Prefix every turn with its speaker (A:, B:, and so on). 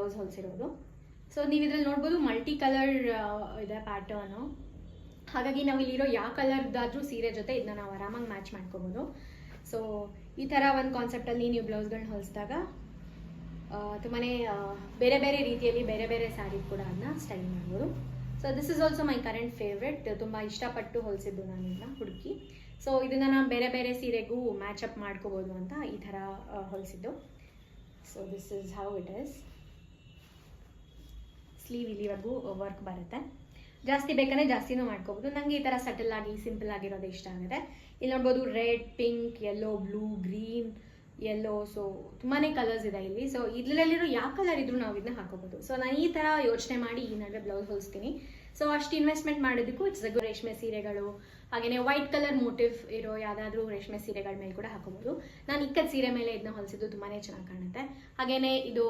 A: Blouse ಹೊಲಿಸಿರೋದು. So ನೀವು ಇದ್ರಲ್ಲಿ ನೋಡ್ಬೋದು ಮಲ್ಟಿ ಕಲರ್ ಇದೆ ಪ್ಯಾಟರ್ನು. ಹಾಗಾಗಿ ನಾವು ಇಲ್ಲಿರೋ ಯಾವ ಕಲರ್ದಾದ್ರೂ ಸೀರೆ ಜೊತೆ ಇದನ್ನ ನಾವು ಆರಾಮಾಗಿ ಮ್ಯಾಚ್ ಮಾಡ್ಕೋಬೋದು. ಸೊ ಈ ಥರ ಒಂದು ಕಾನ್ಸೆಪ್ಟಲ್ಲಿ ನೀವು ಬ್ಲೌಸ್ಗಳನ್ನ ಹೊಲಿಸಿದಾಗ ತುಂಬಾ ಬೇರೆ ಬೇರೆ ರೀತಿಯಲ್ಲಿ ಬೇರೆ ಬೇರೆ ಸ್ಯಾರಿ ಕೂಡ ಅದನ್ನ ಸ್ಟೈಲ್ ಮಾಡ್ಬೋದು. So this is also my current favourite. ತುಂಬ ಇಷ್ಟಪಟ್ಟು ಹೊಲಿಸಿದ್ದು ನಾನು ಇದನ್ನ ಹುಡುಕಿ. ಸೊ ಇದನ್ನು ನಾನು ಬೇರೆ ಬೇರೆ ಸೀರೆಗೂ ಮ್ಯಾಚಪ್ ಮಾಡ್ಕೋಬೋದು ಅಂತ ಈ ಥರ ಹೊಲಿಸಿದ್ದು. So this is how it is. Sleeve ಇಲ್ಲಿವರೆಗೂ ವರ್ಕ್ ಬರುತ್ತೆ. ಜಾಸ್ತಿ ಬೇಕಂದರೆ ಜಾಸ್ತಿನೂ ಮಾಡ್ಕೋಬೋದು. ನನಗೆ ಈ ಥರ ಸಟಲ್ ಆಗಿ ಸಿಂಪಲ್ ಆಗಿರೋದು ಇಷ್ಟ ಆಗುತ್ತೆ. ಇಲ್ಲಿ ನೋಡ್ಬೋದು red, pink, yellow, blue, green, yellow. So ತುಂಬಾ ಕಲರ್ಸ್ ಇದೆ ಇಲ್ಲಿ. ಸೊ ಇದರಲ್ಲಿರೋ ಯಾವ ಕಲರ್ ಇದ್ರೂ ನಾವು ಇದನ್ನ ಹಾಕೋಬೋದು. ಸೊ ನಾನು ಈ ಥರ ಯೋಚನೆ ಮಾಡಿ ಈ ನಡುವೆ ಬ್ಲೌಸ್ ಹೊಲಿಸ್ತೀನಿ. ಸೊ ಅಷ್ಟು ಇನ್ವೆಸ್ಟ್ಮೆಂಟ್ ಮಾಡೋದಕ್ಕೂ ಇಟ್ಸ್ ಅ ಗುಡ್. ರೇಷ್ಮೆ ಸೀರೆಗಳು ಹಾಗೆಯೇ ವೈಟ್ ಕಲರ್ ಮೋಟಿವ್ ಇರೋ ಯಾವುದಾದ್ರೂ ರೇಷ್ಮೆ ಸೀರೆಗಳ ಮೇಲೆ ಕೂಡ ಹಾಕೋಬೋದು. ನಾನು ಇಕ್ಕದ ಸೀರೆ ಮೇಲೆ ಇದನ್ನ ಹೊಲಿಸಿದ್ದು ತುಂಬಾ ಚೆನ್ನಾಗಿ ಕಾಣುತ್ತೆ. ಹಾಗೆಯೇ ಇದು